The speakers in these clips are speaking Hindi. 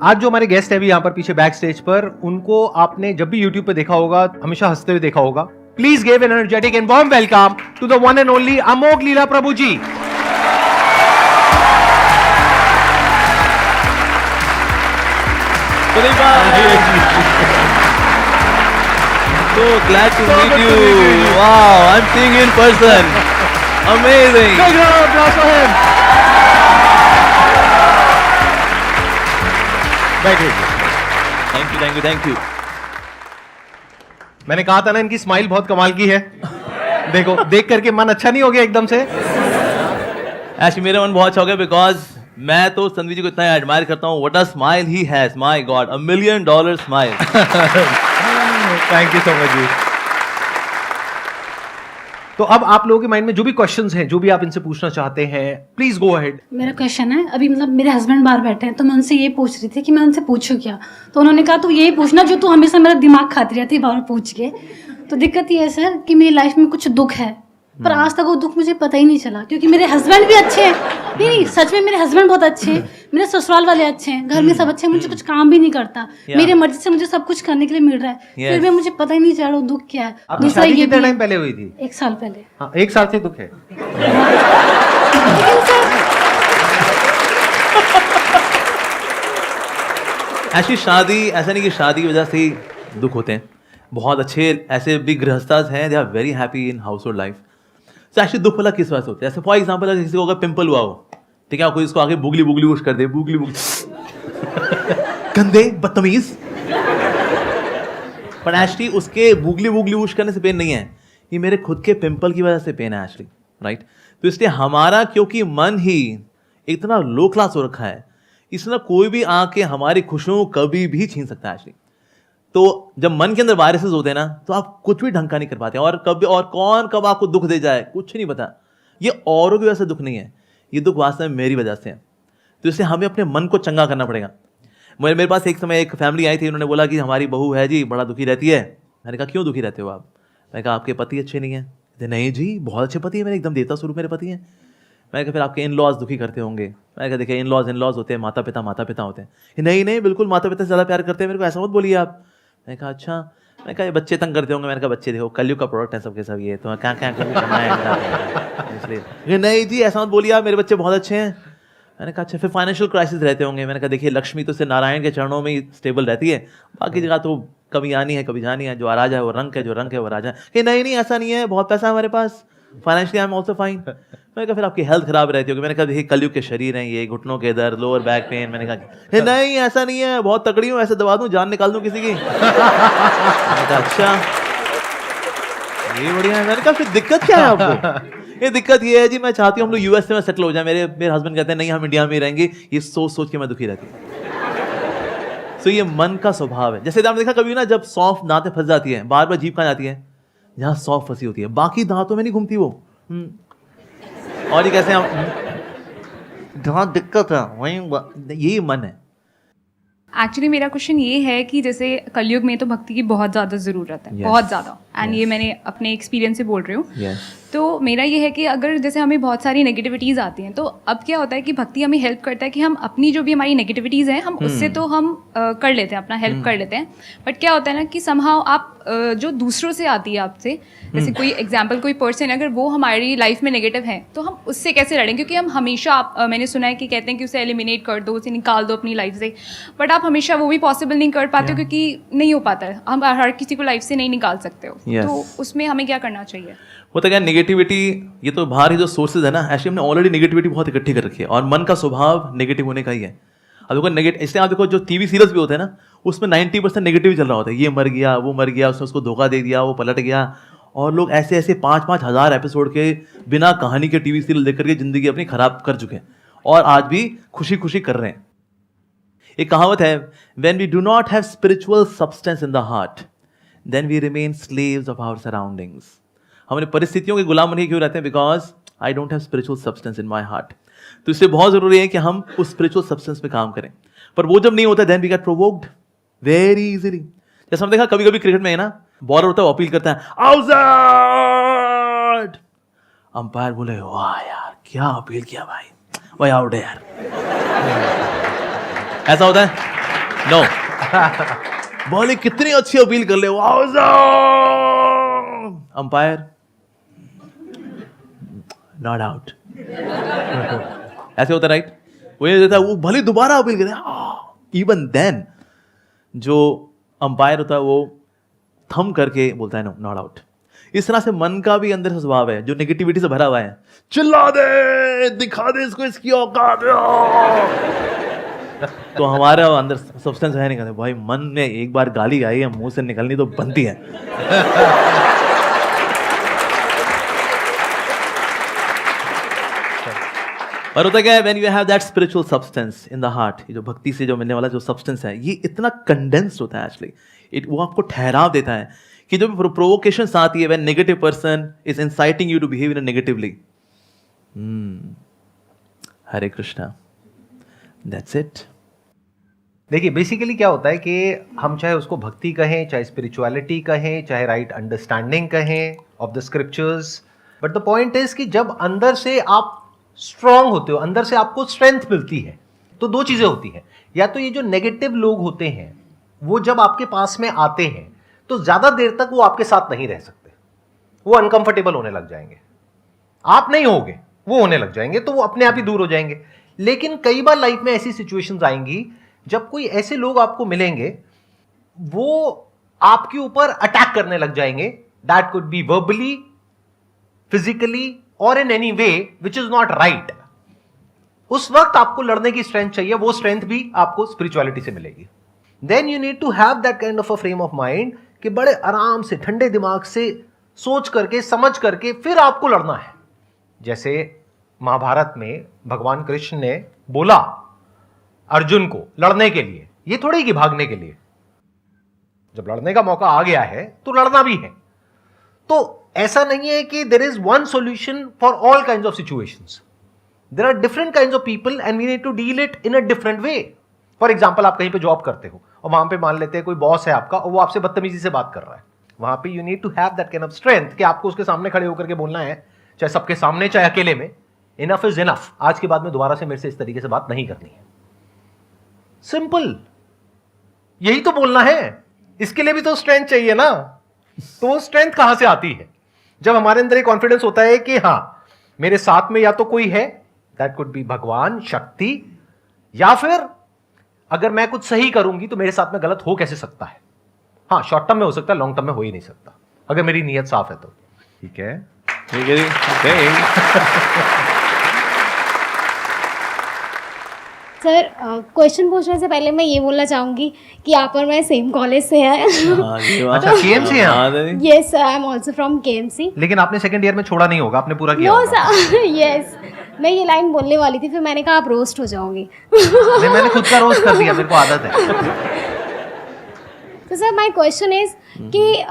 आज जो हमारे गेस्ट है अभी यहाँ पर पीछे बैक स्टेज पर, उनको आपने जब भी YouTube पे देखा होगा, हमेशा हंसते हुए देखा होगा. Please give an energetic and warm welcome to the one and only Amogh Lila Prabhu ji. So glad to meet you. Wow, I'm seeing you in person. Amazing. Big round of applause for him. Thank you. मैंने कहा था ना इनकी स्माइल बहुत कमाल की है. देखो, देख करके मन अच्छा नहीं हो गया एकदम से. Actually, मेरा मन बहुत शौक है because मैं तो संदीप जी को इतना एडमायर करता हूँ. What a smile he has. My God, $1 million smile. Thank you so much जी. तो अब आप लोगों के माइंड में जो भी क्वेश्चंस हैं, जो भी आप इनसे पूछना चाहते हैं, प्लीज गो अहेड. मेरा क्वेश्चन है, अभी मतलब मेरे हस्बैंड बाहर बैठे हैं तो मैं उनसे ये पूछ रही थी कि मैं उनसे पूछूं क्या. तो उन्होंने कहा तू यही पूछना जो तू हमेशा मेरा दिमाग खाती रहती है बार पूछ के. तो दिक्कत ये है सर कि मेरी लाइफ में कुछ दुख है, पर आज तक वो दुख मुझे पता ही नहीं चला, क्योंकि मेरे हस्बैंड भी अच्छे हैं. नहीं, सच में मेरे हस्बैंड बहुत अच्छे हैं, मेरे ससुराल वाले अच्छे हैं, घर में सब अच्छे हैं, मुझे कुछ काम भी नहीं करता, मेरी मर्जी से मुझे सब कुछ करने के लिए मिल रहा है, फिर भी मुझे पता ही नहीं चल रहा दुख क्या है. आपकी दूसरा शादी ये कितने भी टाइम पहले हुई थी? 1 साल पहले. हाँ, 1 साल से दुख है. Actually, शादी ऐसा नहीं कि शादी की वजह से ही दुख होते हैं. बहुत अच्छे ऐसे भी गृहस्थास हैं, they are very happy in household life. तो एक्चुअली दुख वाला किस वजह से होता है? जैसे फॉर एग्जाम्पल अगर किसी को अगर पिंपल हुआ हो, ठीक है, कोई इसको आगे बुगली बुगली वुश कर दे, बुगली बुगली गंदे बदतमीज. पर एक्चुअली उसके बुगली बुगली वुश करने से पेन नहीं है, ये मेरे खुद के पिंपल की वजह से पेन है एक्चुअली, राइट. तो इसलिए हमारा क्योंकि मन ही इतना लो क्लास हो रखा है, इसलिए कोई भी आके हमारी खुशियों कभी भी छीन सकता है एक्चुअली. तो जब मन के अंदर वायरसेस होते हैं ना, तो आप कुछ भी ढंग का नहीं कर पाते. और कभी और कौन कब आपको दुख दे जाए कुछ नहीं पता. ये औरों की वजह से दुख नहीं है, ये दुख वास्तव में मेरी वजह से है. तो इसलिए हमें अपने मन को चंगा करना पड़ेगा. मेरे पास एक समय एक फैमिली आई थी, उन्होंने बोला कि हमारी बहू है जी बड़ा दुखी रहती है. मैंने कहा क्यों दुखी रहते हो आप? मैंने कहा आपके पति अच्छे नहीं हैं. नहीं जी बहुत अच्छे पति है मेरे, एकदम देवता स्वरूप मेरे पति हैं. मैंने कहा फिर आपके इन लॉज दुखी करते होंगे. मैंने कहा देखिए इन लॉज होते हैं, माता पिता होते हैं. नहीं बिल्कुल माता पिता से ज़्यादा प्यार करते हैं मेरे को, ऐसा मत बोलिए आप. मैंने कहा अच्छा. मैंने कहा ये बच्चे तंग करते होंगे. मैंने कहा बच्चे देखो कलयुग का प्रोडक्ट है सबके सब, ये तो क्या करना है इसलिए. नहीं जी ऐसा मत बोलिए आप, मेरे बच्चे बहुत अच्छे हैं. मैंने कहा अच्छा फिर फाइनेंशियल क्राइसिस रहते होंगे. मैंने कहा देखिए लक्ष्मी तो सिर्फ नारायण के चरणों में ही स्टेबल रहती है, बाकी जगह तो कभी आनी है कभी जानी है. जो राजा है वो रंग है, जो रंग है वो राजा है. नहीं ऐसा नहीं है, बहुत पैसा है हमारे पास, financially I am also fine. मैंने कहा फिर आपकी हेल्थ खराब रहती होगी. मैंने कहा देखिए कलयुग के शरीर हैं ये, घुटनों के दर्द, लोअर बैक पेन. मैंने कहा नहीं ऐसा नहीं है, बहुत तगड़ी हूँ, ऐसे दबा दूँ जान निकाल दूँ किसी की. मैंने कहा अच्छा ये बढ़िया है. मैंने कहा फिर दिक्कत क्या है आपको? ये दिक्कत ये है जी मैं चाहती हूँ हम लोग यूएस में सेटल हो जाए. मेरे हस्बैंड कहते हैं नहीं हम इंडिया में ही रहेंगे. ये सोच के मैं दुखी रहती हूँ. तो ये मन का स्वभाव है. जैसे आपने देखा कभी ना जब सौंफ दांत में फंस जाती है, बार बार जीभ कहाँ जाती है? जहाँ सौंफ फंसी होती है, बाकी दांतों में नहीं घूमती वो. और ये कैसे हम जहाँ दिक्कत है वहीं यही मन है. एक्चुअली मेरा क्वेश्चन ये है कि जैसे कलयुग में तो भक्ति की बहुत ज़्यादा ज़रूरत है, बहुत ज़्यादा. एंड ये मैंने अपने एक्सपीरियंस से बोल रही हूँ. तो मेरा ये है कि अगर जैसे हमें बहुत सारी नेगेटिविटीज़ आती हैं, तो अब क्या होता है कि भक्ति हमें हेल्प करता है कि हम अपनी जो भी हमारी नेगेटिविटीज़ हैं हम उससे तो हम कर लेते हैं, अपना हेल्प कर लेते हैं. बट क्या होता है ना कि समहाउ आप जो दूसरों से आती है आपसे, जैसे कोई एग्जाम्पल कोई पर्सन अगर वो हमारी लाइफ में नेगेटिव है तो हम उससे कैसे लड़ें? क्योंकि हम हमेशा मैंने सुना है कि कहते हैं कि उसे एलिमिनेट कर दो, उसे निकाल दो अपनी लाइफ से. बट आप हमेशा वो भी पॉसिबल नहीं कर पाते हो, क्योंकि नहीं हो पाता है. हम हर किसी को लाइफ से नहीं निकाल सकते हो. तो उसमें हमें क्या करना चाहिए? होता क्या नेगेटिविटी, ये तो बाहर ही जो सोर्सेज है ना, एक्चुअली हमने ऑलरेडी नेगेटिविटी बहुत इकट्ठी कर रखी है. और मन का स्वभाव नेगेटिव होने का ही है. अब देखो नेगेटिव, इसलिए आप देखो जो टीवी सीरियल्स भी होते हैं ना, उसमें 90% नेगेटिव चल रहा होता है. ये मर गया, वो मर गया, उसने उसको धोखा दे दिया, वो पलट गया. और लोग ऐसे 5-5 हज़ार एपिसोड के बिना कहानी के टीवी सीरियल देख करके जिंदगी अपनी खराब कर चुके हैं, और आज भी खुशी खुशी कर रहे हैं. एक कहावत है, when we do not have spiritual substance in the heart then we remain slaves of our surroundings. हम अपनी परिस्थितियों के गुलाम बने क्यों रहते हैं? Because I don't have spiritual substance in my heart. तो इससे बहुत जरूरी है कि हम उस स्पिरिचुअल सब्सटेंस पे काम करें. पर वो जब नहीं होता then we get provoked very easily. जैसे हम देखा कभी कभी क्रिकेट में है ना, बॉलर होता है वो अपील करता है आउट, अंपायर बोले वाह यार क्या अपील किया भाई, वही आउट है यार. ऐसा होता है. नो बोले कितनी अच्छी अपील कर ले, अंपायर नॉट आउट, ऐसे होता राइट। वो ये देता है, वो भले दोबारा अपील करे, इवन देन जो अंपायर होता है वो थम करके बोलता है नो नॉट आउट। इस तरह से मन का भी अंदर से स्वभाव है जो नेगेटिविटी से भरा हुआ है, चिल्ला दे, दिखा दे इसको इसकी औकात। तो हमारे अंदर सब्सटेंस है नहीं, कहते भाई मन में एक बार गाली आई है मुंह से निकलनी तो बनती है। और होता क्या है, when you have that spiritual substance in the heart, ये जो भक्ति से जो मिलने वाला जो सब्सटेंस है, ये इतना कंडेंस्ड होता है एक्चुअली, वो आपको ठहराव देता है कि जो प्रोवोकेशंस आती है, when negative person is inciting you to behave in negatively, Hare Krishna, that's it. देखिए बेसिकली क्या होता है कि हम चाहे उसको भक्ति कहें, चाहे स्पिरिचुअलिटी कहें, चाहे राइट अंडरस्टैंडिंग कहें of the scriptures, but the point is कि जब अंदर से आप स्ट्रांग होते हो, अंदर से आपको स्ट्रेंथ मिलती है, तो दो चीजें होती हैं। या तो ये जो नेगेटिव लोग होते हैं वो जब आपके पास में आते हैं तो ज्यादा देर तक वो आपके साथ नहीं रह सकते, वो अनकंफर्टेबल होने लग जाएंगे, आप नहीं होगे, वो होने लग जाएंगे, तो वो अपने आप ही दूर हो जाएंगे। लेकिन कई बार लाइफ में ऐसी सिचुएशंस आएंगी जब कोई ऐसे लोग आपको मिलेंगे, वो आपके ऊपर अटैक करने लग जाएंगे, that could be verbally, physically और in any way which is not right. उस वक्त आपको लड़ने की स्ट्रेंथ चाहिए, वो स्ट्रेंथ भी आपको स्पिरिचुअलिटी से मिलेगी। Then you need to have that kind of a frame of mind कि बड़े आराम से ठंडे दिमाग से सोच करके समझ करके फिर आपको लड़ना है। जैसे महाभारत में भगवान कृष्ण ने बोला अर्जुन को लड़ने के लिए, ये थोड़ी कि भागने के लिए, जब लड़ने का मौका आ गया है तो लड़ना भी है। तो ऐसा नहीं है कि there is one solution for all kinds of situations, there are different kinds of people and we need to deal it in a different way. For example, आप कहीं पे जॉब करते हो और वहां पे मान लेते हैं कोई बॉस है आपका और वो आपसे बदतमीजी से बात कर रहा है, वहां पे you need to have that kind of strength कि आपको उसके सामने खड़े होकर के बोलना है, चाहे सबके सामने चाहे अकेले में, इनफ इज इनफ, आज के बाद में दोबारा से मेरे से इस तरीके से बात नहीं करनी है। सिंपल, यही तो बोलना है। इसके लिए भी तो स्ट्रेंथ चाहिए ना। तो वो स्ट्रेंथ कहां से आती है? जब हमारे अंदर एक कॉन्फिडेंस होता है कि हां मेरे साथ में या तो कोई है, दैट कुड बी भगवान, शक्ति, या फिर अगर मैं कुछ सही करूंगी तो मेरे साथ में गलत हो कैसे सकता है। हाँ, शॉर्ट टर्म में हो सकता है, लॉन्ग टर्म में हो ही नहीं सकता अगर मेरी नीयत साफ है तो। ठीक है, ठीक है जी। सर, क्वेश्चन पूछने से पहले मैं ये बोलना चाहूँगी कि आप और मैं सेम कॉलेज से हैं। अच्छा, केएमसी हैं? Yes sir, I am also from KMC. लेकिन आपने सेकंड ईयर में छोड़ा नहीं होगा, आपने पूरा किया नो होगा। सर, यस, मैं ये लाइन बोलने वाली थी, फिर मैंने कहा आप रोस्ट हो जाओगे। नहीं, मैंने खुद का रोस्ट कर दिया, मेरे को आदत है। तो सर माय क्वेश्चन इज कि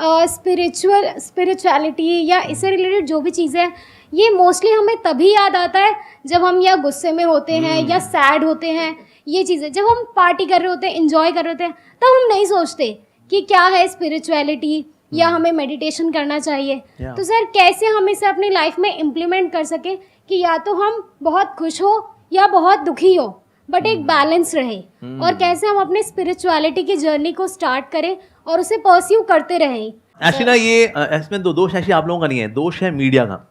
स्पिरिचुअलिटी या इससे रिलेटेड जो भी चीज़ें हैं, ये मोस्टली हमें तभी याद आता है जब हम या गुस्से में होते हैं या सैड होते हैं। ये चीज़ें जब हम पार्टी कर रहे होते हैं, एंजॉय कर रहे होते हैं, तब हम नहीं सोचते कि क्या है स्पिरिचुअलिटी या हमें मेडिटेशन करना चाहिए। तो सर कैसे हम इसे अपनी लाइफ में इम्प्लीमेंट कर सकें कि या तो हम बहुत खुश हो या बहुत दुखी हो, बट एक बैलेंस रहे, और कैसे हम अपने स्पिरिचुअलिटी की जर्नी को स्टार्ट करें और उसे परस्यू करते रहें। एक्चुअली ना ये इसमें दोष ऐसे आप लोगों का नहीं है, दोष है मीडिया का।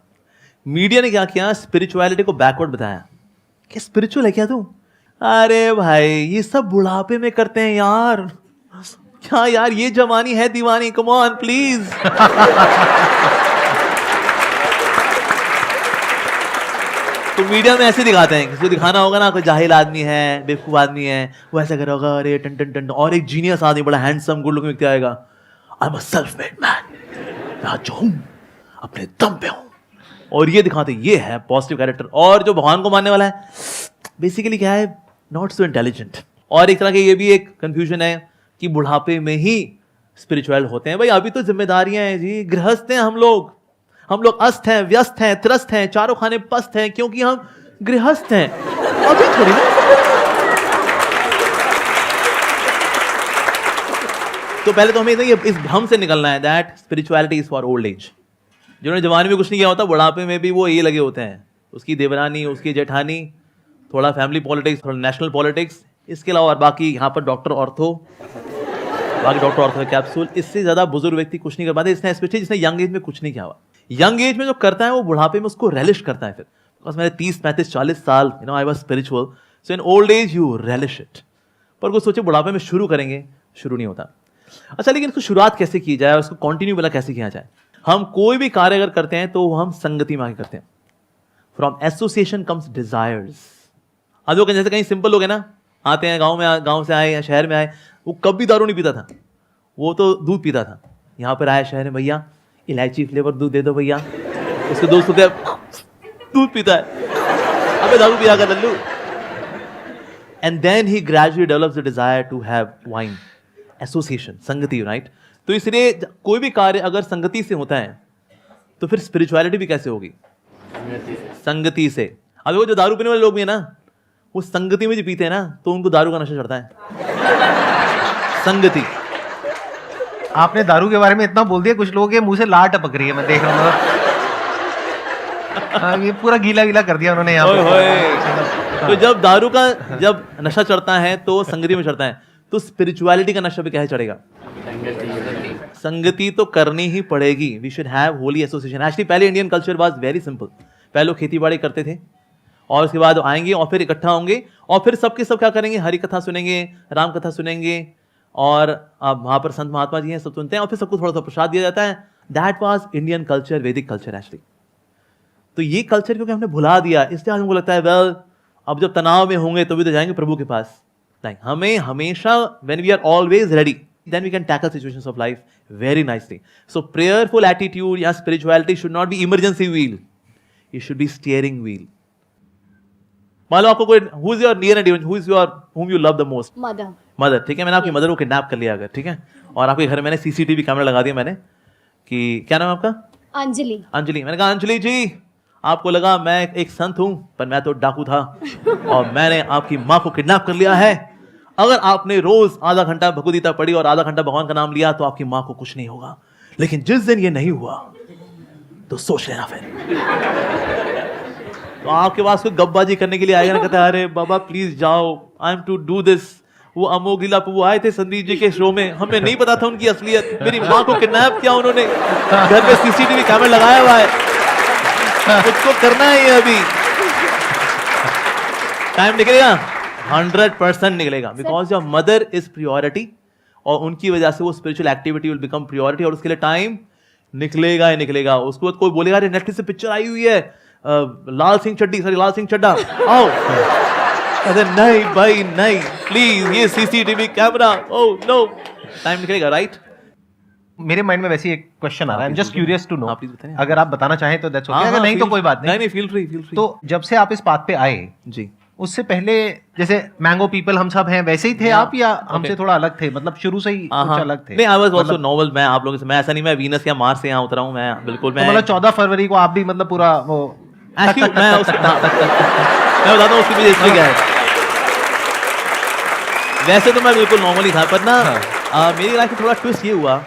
मीडिया ने क्या किया, स्पिरिचुअलिटी को बैकवर्ड बताया कि स्पिरिचुअल है क्या तू? अरे भाई ये सब बुढ़ापे में करते हैं यार, क्या यार ये जवानी है दीवानी, कम ऑन प्लीज। तो मीडिया में ऐसे दिखाते हैं, किसी को दिखाना होगा ना कोई जाहिल आदमी है, बेवकूफ आदमी है, वो ऐसा कर होगा, अरे टन टन टन, और एक जीनियस आदमी बड़ा हैंडसम गुड लुकिंग व्यक्ति आएगा, I am a self made man, मैं जो हूं अपने दम पे हूं, और ये दिखाते ये है पॉजिटिव कैरेक्टर। और जो भगवान को मानने वाला है बेसिकली क्या है, नॉट सो इंटेलिजेंट। और एक तरह के ये भी एक कंफ्यूजन है कि बुढ़ापे में ही स्पिरिचुअल होते हैं। भाई अभी तो जिम्मेदारियां हैं जी, गृहस्थ हैं हम लोग अस्त हैं, व्यस्त हैं, त्रस्त हैं, चारों खाने पस्त हैं, क्योंकि हम गृहस्थ हैं। अभी थोड़ी ना। तो पहले तो हमें इस भ्रम से निकलना है that spirituality is for old age. जिन्होंने जवानी में कुछ नहीं किया होता, बुढ़ापे में भी वो ये लगे होते हैं, उसकी देवरानी, उसकी जेठानी, थोड़ा फैमिली पॉलिटिक्स, थोड़ा नेशनल पॉलिटिक्स, इसके अलावा और बाकी यहाँ पर डॉक्टर ऑर्थो कैप्सूल, इससे ज़्यादा बुजुर्ग व्यक्ति कुछ नहीं कर पाते। इसने स्पेशली जिसने यंग एज में कुछ नहीं किया हुआ, यंग एज में जो करता है वो बुढ़ापे में उसको रेलिश करता है। फिर बिकॉज मैंने 30-35-40 साल I was spiritual, so in old age you relish it. पर कुछ सोचे बुढ़ापे में शुरू करेंगे, शुरू नहीं होता। अच्छा, लेकिन इसको शुरुआत कैसे की जाए और उसको कंटिन्यू वाला कैसे किया जाए? हम कोई भी कार्य अगर करते हैं तो हम संगति में आके करते हैं। From association comes desires. आज लोग जैसे कहीं सिंपल लोग हैं ना, आते हैं गांव से आए या शहर में आए, वो कभी दारू नहीं पीता था, वो तो दूध पीता था। यहाँ पर आया शहर में, भैया इलायची फ्लेवर दूध दे दो भैया। उसके दोस्त को दूध पीता है, अबे दारू पिया कर लल्लू। And then he gradually develops the desire to have wine. Association, संगति, राइट? तो इसलिए कोई भी कार्य अगर संगति से होता है तो फिर स्पिरिचुअलिटी भी कैसे होगी? संगति से। अब वो जो दारू पीने वाले लोग भी है ना, वो संगति में जो पीते हैं ना, तो उनको दारू का नशा चढ़ता है। संगति। आपने दारू के बारे में इतना बोल दिया, कुछ लोगों के मुंह से लार टपक रही है, मैं देख रहा हूँ। ये पूरा गीला गीला कर दिया उन्होंने यहाँ पे। तो जब नशा चढ़ता है तो संगति में चढ़ता है, तो स्पिरिचुअलिटी का नशा भी कैसे चढ़ेगा? संगति तो करनी ही पड़ेगी। We should have holy association. Actually पहले Indian culture was very simple. पहले लोग खेती बाड़ी करते थे और उसके बाद आएंगे और फिर इकट्ठा होंगे और फिर सबके सब क्या करेंगे? हरि कथा सुनेंगे, राम कथा सुनेंगे और वहां पर संत महात्मा जी हैं, सब सुनते हैं और फिर सबको थोड़ा सा प्रसाद दिया जाता है। दैट वाज इंडियन कल्चर, वैदिक कल्चर एक्चुअली। तो ये कल्चर क्योंकि हमने भुला दिया, इसलिए हमको लगता है वेल अब जब तनाव में होंगे तो भी तो जाएंगे प्रभु के पास। नहीं, हमें हमेशा when we are always ready, then we can tackle situations of life very nicely. So prayerful attitude या spirituality should not be emergency wheel, it should be steering wheel. मान लो आपको कोई who is your near and dear, whom you love the most? Mother. ठीक है, मैंने आपकी मदर को किडनैप कर लिया अगर, ठीक है, और आपके घर में मैंने सीसीटीवी कैमरा लगा दिया मैंने कि क्या नाम है आपका? अंजलि। मैंने कहा अंजलि जी, आपको लगा मैं एक संत हूं, पर मैं तो डाकू था और मैंने आपकी माँ को किडनैप कर लिया है। अगर आपने रोज आधा घंटा भगवदगीता पढ़ी और आधा घंटा भगवान का नाम लिया तो आपकी माँ को कुछ नहीं होगा, लेकिन जिस दिन ये नहीं हुआ तो सोच लेना फिर। तो आपके पास कोई गपबाजी करने के लिए आएगा ना, कहता है अरे बाबा प्लीज जाओ, I am to do this. वो अमोघ लीला प्रभु आए थे संदीप जी के शो में, हमें नहीं पता था उनकी असलियत। मेरी माँ को किडनैप किया उन्होंने, घर पे सीसीटीवी कैमरा लगाया हुआ है, उसको करना है ये अभी। टाइम निकलेगा 100% निकलेगा, because your mother is priority और उनकी वजह से वो spiritual activity will become priority और उसके लिए टाइम निकलेगा ही निकलेगा। उसके बाद कोई बोलेगा अरे नेटफ्लिक्स से पिक्चर आई हुई है लाल सिंह चड्ढा आओ, अरे नहीं भाई नहीं, प्लीज ये CCTV camera, oh no, time निकलेगा, राइट? मेरे माइंड में वैसे एक क्वेश्चन आ रहा है, I am just curious to know. आप प्लीज बताइए। अगर आप बताना चाहें तो दैट्स ओके, अगर नहीं तो कोई बात नहीं। नहीं, फील फ्री। तो जब से आप इस बात पे आए जी, उससे पहले जैसे मैंगो पीपल हम सब हैं वैसे ही थे आप, या हमसे थोड़ा अलग थे? मतलब शुरू से ही कुछ अलग थे? नहीं, आई वाज आल्सो नॉर्मल। मैं आप लोगों से, मैं ऐसा नहीं मैं वीनस या मार्स से यहाँ उतरा हूँ, मैं बिल्कुल मैं मतलब 14 फरवरी को आप भी मतलब पूरा वो एक्चुअली मैं बताता हूँ उसकी वजह इसलिए क्या है। वैसे तो मैं बिल्कुल नॉर्मल ही था, पर ना मेरी लाइफ में थोड़ा ट्विस्ट ये हुआ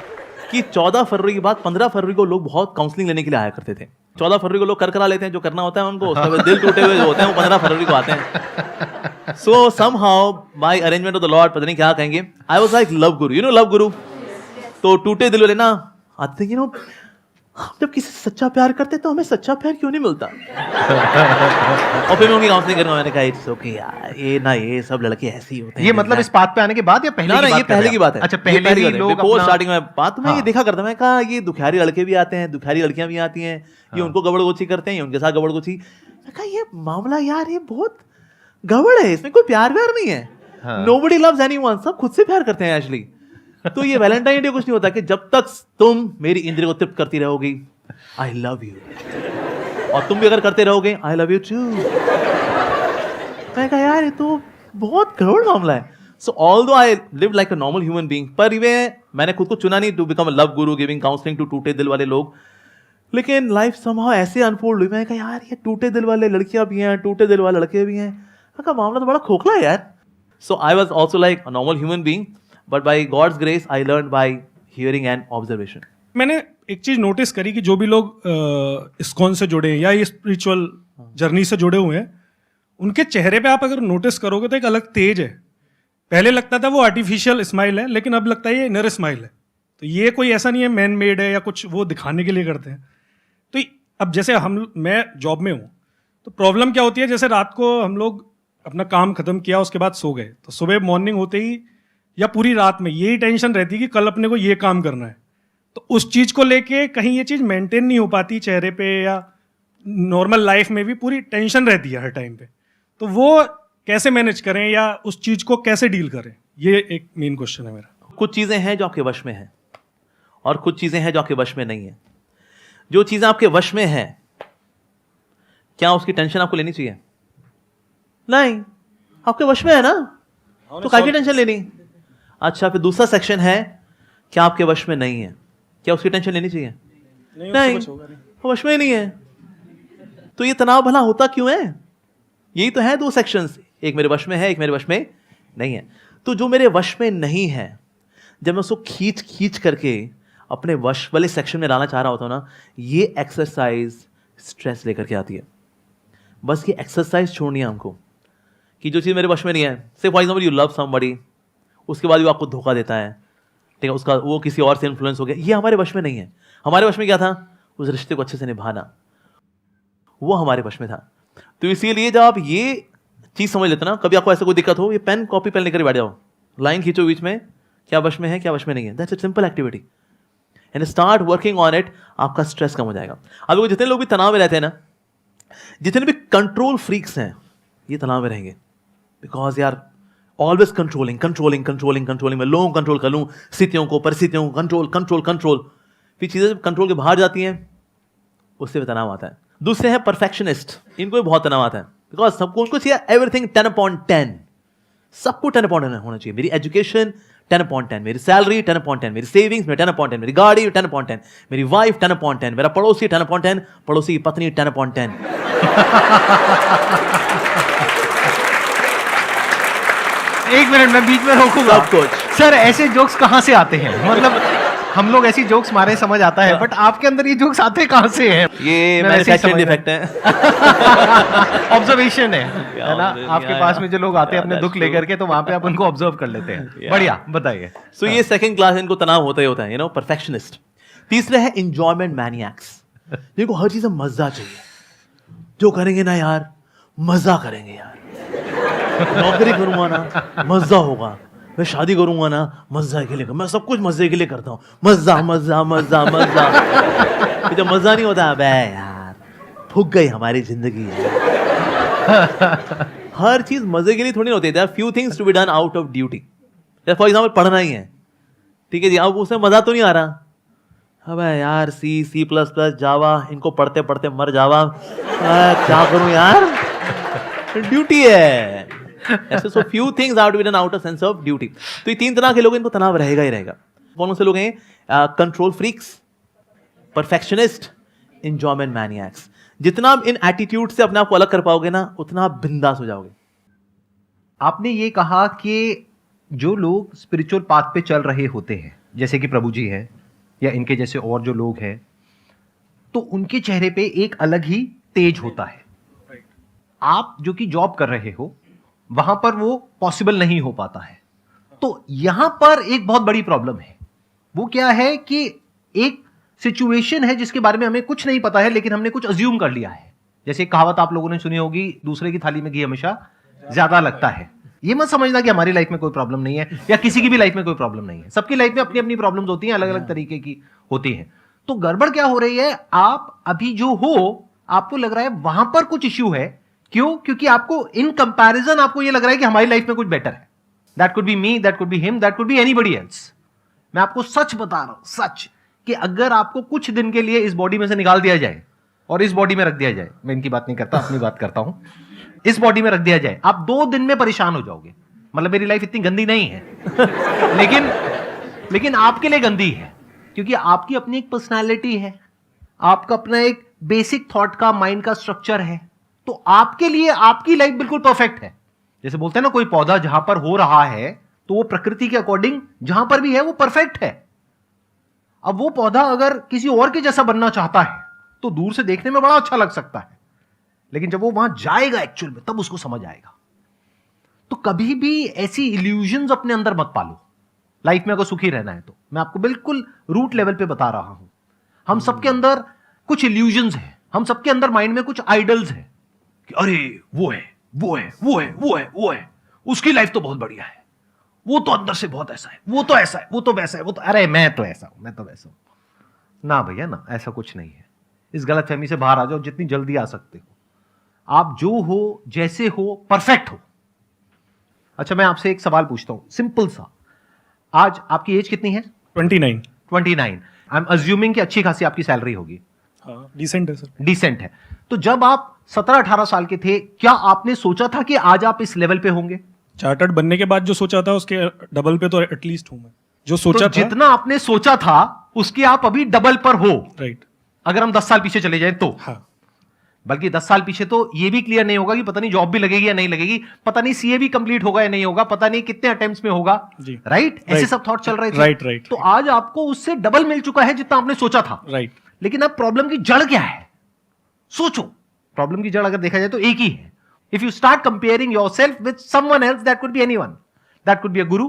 कि 14 फरवरी के बाद 15 फरवरी को लोग बहुत काउंसलिंग लेने के लिए आया करते थे। 14 फरवरी को लोग करा लेते हैं जो करना होता है उनको, उसके बाद दिल टूटे हुए जो होते हैं वो 15 फरवरी को आते हैं। So somehow by arrangement of the Lord, पता नहीं क्या कहेंगे, I was like love guru, you know love guru. तो टूटे दिल वाले ना आते, यू नो हम जब किसी से सच्चा प्यार करते तो हमें सच्चा प्यार क्यों नहीं मिलता? और फिर मैं उनकी काउंसलिंग करूंगा, मैंने कहा इट्स ओके यार, ये सब लड़के ऐसे ही होते हैं। ये मतलब इस बात पे आने के बाद या पहले? ना, ये पहले की बात है। अच्छा, पहले ही लोग बिफोर स्टार्टिंग में बात मैं ये देखा करता, मैं कहा ये दुखियारी लड़के भी आते हैं, दुखियारी लड़कियां भी आती हैं, ये उनको गबड़गोची करते हैं, ये उनके साथ गबड़गोची। मैं कहा ये मामला यार ये बहुत गड़बड़ है, इसमें कोई प्यार नहीं है। नोबडी लव्स एनीवन, सब खुद से प्यार करते हैं एक्चुअली। तो ये वैलेंटाइन डे कुछ नहीं होता कि जब तक तुम मेरी इंद्रिय को तृप्त करती रहोगी, आई लव यू, और तुम भी अगर करते रहोगे आई लव यू टू। मैं कहा यार ये तो बहुत गड़बड़ मामला है। सो although I live like a normal human being, पर मैंने खुद को चुना नहीं to become a love Guru giving counselling to टूटे दिल वाले लोग, लेकिन लाइफ समहाउ ऐसे अनफोल्ड हुई। मैं कहा यार ये टूटे दिल वाले लड़कियां भी हैं, टूटे दिल वाले लड़के भी हैं, मैं कहा मामला तो बड़ा खोखला है यार। So I was also like a normal human being, but by God's grace I learn by hearing and observation. मैंने एक चीज नोटिस करी कि जो भी लोग इस्कॉन से जुड़े हैं या ये स्पिरिचुअल जर्नी से जुड़े हुए हैं, उनके चेहरे पे आप अगर नोटिस करोगे तो एक अलग तेज है। पहले लगता था वो आर्टिफिशियल स्माइल है, लेकिन अब लगता है ये इनर स्माइल है। तो ये कोई ऐसा नहीं है मैन मेड है या कुछ वो दिखाने के लिए करते हैं। तो अब जैसे मैं जॉब में हूँ, तो प्रॉब्लम क्या होती है, जैसे रात को हम लोग अपना काम खत्म किया, उसके बाद सो गए, तो सुबह मॉर्निंग होते ही या पूरी रात में यही टेंशन रहती है कि कल अपने को ये काम करना है। तो उस चीज़ को लेके कहीं ये चीज़ मेंटेन नहीं हो पाती चेहरे पे, या नॉर्मल लाइफ में भी पूरी टेंशन रहती है हर टाइम पे। तो वो कैसे मैनेज करें या उस चीज़ को कैसे डील करें, ये एक मेन क्वेश्चन है मेरा। कुछ चीज़ें हैं जो आपके वश में हैं और कुछ चीज़ें हैं जो आपके वश में नहीं है। जो चीज़ें आपके वश में हैं, क्या उसकी टेंशन आपको लेनी चाहिए? नहीं, आपके वश में है ना, तो काहे की टेंशन लेनी? अच्छा, फिर दूसरा सेक्शन है, क्या आपके वश में नहीं है, क्या उसकी टेंशन लेनी चाहिए? नहीं, वो वश में ही नहीं है। तो ये तनाव भला होता क्यों है? यही तो है दो सेक्शंस, एक मेरे वश में है, एक मेरे वश में नहीं है। तो जो मेरे वश में नहीं है, जब मैं उसको खींच खींच करके अपने वश वाले सेक्शन में डालना चाह रहा होता हूं ना, ये एक्सरसाइज स्ट्रेस लेकर के आती है। बस ये एक्सरसाइज छोड़नी है हमको, कि जो चीज़ मेरे वश में नहीं है, से for example you love somebody, उसके बाद वो आपको धोखा देता है, ठीक है, उसका वो किसी और से इन्फ्लुएंस हो गया, ये हमारे वश में नहीं है। हमारे वश में क्या था? उस रिश्ते को अच्छे से निभाना, वो हमारे वश में था। तो इसीलिए जब आप ये चीज़ समझ लेते ना, कभी आपको ऐसा कोई दिक्कत हो, ये पेन कॉपी पेन लेकर बैठ जाओ, लाइन खींचो बीच में, क्या वश में है क्या वश में नहीं है। That's a simple activity and start working on it, आपका स्ट्रेस कम हो जाएगा। अब जितने लोग भी तनाव में रहते हैं ना, जितने भी कंट्रोल फ्रीक्स हैं, ये तनाव में रहेंगे, बिकॉज यार always controlling controlling controlling controlling, मैं लोगों को कंट्रोल कर लूँ, स्थितियों को परिस्थितियों को कंट्रोल कंट्रोल कंट्रोल, फिर चीज़ें जब कंट्रोल के बाहर जाती हैं, उससे भी तनाव आता है। दूसरे हैं परफेक्शनिस्ट, इनको भी बहुत तनाव आता है, बिकॉज सबको उनको चाहिए एवरीथिंग 10/10, सबको 10/10 होना चाहिए। मेरी एजुकेशन 10/10, मेरी सैलरी 10/10, मेरी सेविंग्स में 10/10, मेरी गाड़ी 10/10, मेरी वाइफ 10/10, मेरा पड़ोसी 10/10, पड़ोसी की पत्नी 10/10। एक मिनट, मैं बीच में रोकूंगा। सब कुछ। सर, ऐसे जोक्स कहाँ से आते हैं? मतलब हम लोग ऐसी जोक्स मारे समझ आता है, बट आपके अंदर ये जोक्स आते कहाँ से हैं? ये मैन्युफैक्चरिंग डिफेक्ट है, ऑब्जर्वेशन है ना? आपके पास में जो लोग आते हैं अपने दुख लेकर के, तो वहां पे आप उनको ऑब्जर्व कर लेते हैं। बढ़िया, बताइए। सो ये सेकंड क्लास, इनको तनाव होता ही होता है, यू नो, परफेक्शनिस्ट। तीसरे है एंजॉयमेंट मैनिएक्स, जिनको हर चीज में मजा चाहिए, जो करेंगे ना यार मजा करेंगे यार, नौकरी करूंगा ना मजा होगा, मैं शादी करूंगा ना मजा के लिए, मैं सब कुछ मजे के लिए करता हूँ, मजा मजा मजा मजा। जब मजा नहीं होता, अबे यार फूक गई हमारी जिंदगी। हर चीज मजे के लिए थोड़ी होती है। There are few things to be done out of duty. For example पढ़ना ही है, ठीक है जी, अब उसमें मजा तो नहीं आ रहा, अबे यार C++, जावा, इनको पढ़ते पढ़ते मर जावा, क्या करूं यार, ड्यूटी है। ऐसे so few things are to be done out of sense of duty. तो ये तीन तरह के लोग, इनको तनाव रहेगा ही रहेगा। कौन से लोग हैं? Control freaks, perfectionist, enjoyment maniacs. जितना आप इन एटीट्यूड से अपने आप को अलग कर पाओगे ना, उतना आप बिंदास हो जाओगे। आपने ये कहा कि जो लोग स्पिरिचुअल पाथ पे चल रहे होते हैं, जैसे कि प्रभु जी हैं या इनके जैसे और जो लोग हैं, तो उनके चेहरे पे एक अलग ही तेज होता है। आप जो कि जॉब कर रहे हो, वहां पर वो पॉसिबल नहीं हो पाता है। तो यहां पर एक बहुत बड़ी प्रॉब्लम है। वो क्या है कि एक सिचुएशन है जिसके बारे में हमें कुछ नहीं पता है, लेकिन हमने कुछ अज्यूम कर लिया है। जैसे एक कहावत आप लोगों ने सुनी होगी, दूसरे की थाली में घी हमेशा ज्यादा लगता है। ये मत समझना कि हमारी लाइफ में कोई प्रॉब्लम नहीं है या किसी की भी लाइफ में कोई प्रॉब्लम नहीं है। सबकी लाइफ में अपनी अपनी प्रॉब्लम्स होती हैं, अलग अलग तरीके की होती हैं। तो गड़बड़ क्या हो रही है, आप अभी जो हो, आपको लग रहा है वहां पर कुछ इश्यू है। क्यों? क्योंकि आपको इन कंपैरिजन आपको ये लग रहा है कि हमारी लाइफ में कुछ बेटर है। That could B me, that could be him, that could B anybody else. मैं आपको सच बता रहा हूं, सच, कि अगर आपको कुछ दिन के लिए इस बॉडी में से निकाल दिया जाए और इस बॉडी में रख दिया जाए, मैं इनकी बात नहीं करता, अपनी बात करता हूं, इस बॉडी में रख दिया जाए, आप 2 दिन में परेशान हो जाओगे। मतलब मेरी लाइफ इतनी गंदी नहीं है लेकिन आपके लिए गंदी है, क्योंकि आपकी अपनी एक पर्सनालिटी है, आपका अपना एक बेसिक थॉट का, माइंड का स्ट्रक्चर है। तो आपके लिए आपकी लाइफ बिल्कुल परफेक्ट है। जैसे बोलते हैं ना, कोई पौधा जहां पर हो रहा है तो वो प्रकृति के अकॉर्डिंग जहां पर भी है वो परफेक्ट है। अब वो पौधा अगर किसी और के जैसा बनना चाहता है तो दूर से देखने में बड़ा अच्छा लग सकता है, लेकिन जब वो वहां जाएगा एक्चुअल में, तब उसको समझ आएगा। तो कभी भी ऐसी इल्यूजन्स अपने अंदर मत पालो। लाइफ में अगर सुखी रहना है तो मैं आपको बिल्कुल रूट लेवल पे बता रहा हूं। हम सबके अंदर कुछ इल्यूजन्स हैं, हम सबके अंदर माइंड में कुछ आइडल्स हैं कि अरे वो है, वो है, वो है, वो है, वो है, उसकी लाइफ तो बहुत बढ़िया है, वो तो अंदर से बहुत ऐसा है, वो तो ऐसा है, वो तो वैसा है, वो तो अरे मैं तो ऐसा हूं, मैं तो वैसा हूं। ना भैया ना, ऐसा कुछ नहीं है। इस गलतफहमी से बाहर आ जाओ जितनी जल्दी आ सकते हो। आप जो हो, जैसे हो, परफेक्ट हो। अच्छा, मैं आपसे एक सवाल पूछता हूं, सिंपल सा। आज आपकी एज कितनी है? 29। 29। आई एम अज्यूमिंग कि अच्छी खासी आपकी सैलरी होगी। हाँ, डिसेंट है सर। डिसेंट है। तो जब आप 17-18 साल के थे, क्या आपने सोचा था कि आज आप इस लेवल पे होंगे? चार्टर्ड बनने के बाद जो सोचा था उसके डबल पे तो एटलीस्ट हूं मैं, जो सोचा तो था। जितना आपने सोचा था उसके आप अभी डबल पर हो। राइट। अगर हम 10 साल पीछे चले जाएं तो। हाँ। बल्कि 10 साल पीछे तो ये भी क्लियर नहीं होगा कि पता नहीं जॉब भी लगेगी या नहीं लगेगी, पता नहीं सीए भी कंप्लीट होगा या नहीं होगा, पता नहीं कितने अटेम्प्ट्स में होगा। जी। राइट, ऐसे सब थॉट चल रहे थे। राइट। तो आज आपको उससे डबल मिल चुका है जितना आपने सोचा था। राइट। लेकिन अब प्रॉब्लम की जड़ क्या है? सोचो। प्रॉब्लम की जड़ अगर देखा जाए तो एक ही है। If you start comparing yourself with someone else, that could be anyone, that could be a guru,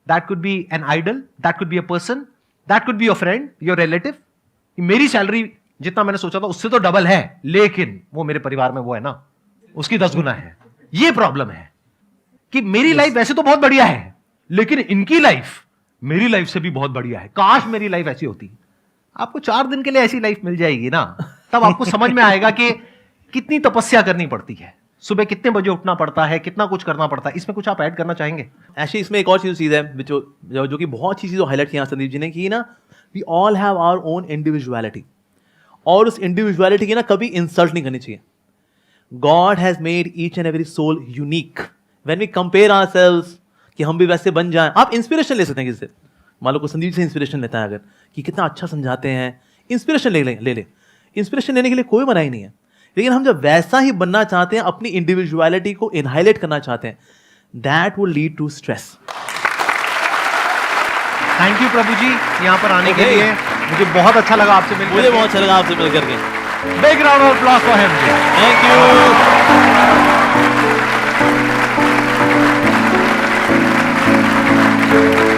that could be an idol, that could be a person, that could be your friend, your relative. मेरी सैलरी जितना मैंने सोचा था उससे तो डबल है, लेकिन वो मेरे परिवार में वो है ना, उसकी 10 गुना है। ये प्रॉब्लम है कि मेरी लाइफ वैसे तो बहुत बढ़िया है, लेकिन इनकी लाइफ मेरी लाइफ से भी बहुत बढ़िया है। काश मेरी लाइफ ऐसी होती। आपको 4 दिन के लिए ऐसी लाइफ मिल जाएगी ना, तब आपको समझ में आएगा कि कितनी तपस्या करनी पड़ती है, सुबह कितने बजे उठना पड़ता है, कितना कुछ करना पड़ता है। इसमें कुछ आप ऐड करना चाहेंगे? एक्चुअली इसमें एक और चीज़ है जो कि बहुत अच्छी चीज़ हाईलाइट किया संदीप जी ने कि ना, we all have our own individuality, और उस इंडिविजुअलिटी की ना कभी इंसल्ट नहीं करनी चाहिए। God has made each and every soul unique. When we compare ourselves कि हम भी वैसे बन जाएं, आप इंस्पिरेशन ले सकते हैं किससे। मान लो को संदीप से इंस्पिरेशन लेता है अगर, कि कितना अच्छा समझाते हैं, इंस्पिरेशन ले ले। इंस्पिरेशन लेने के लिए कोई मनाही नहीं है, लेकिन हम जब वैसा ही बनना चाहते हैं, अपनी इंडिविजुअलिटी को इनहाइलाइट करना चाहते हैं, that will lead to stress. Thank you Prabhu ji यहाँ पर आने के लिए। मुझे बहुत अच्छा लगा आपसे मिलकर। मुझे बहुत अच्छा लगा आपसे मिलकर के। Big round of applause for him. Thank you.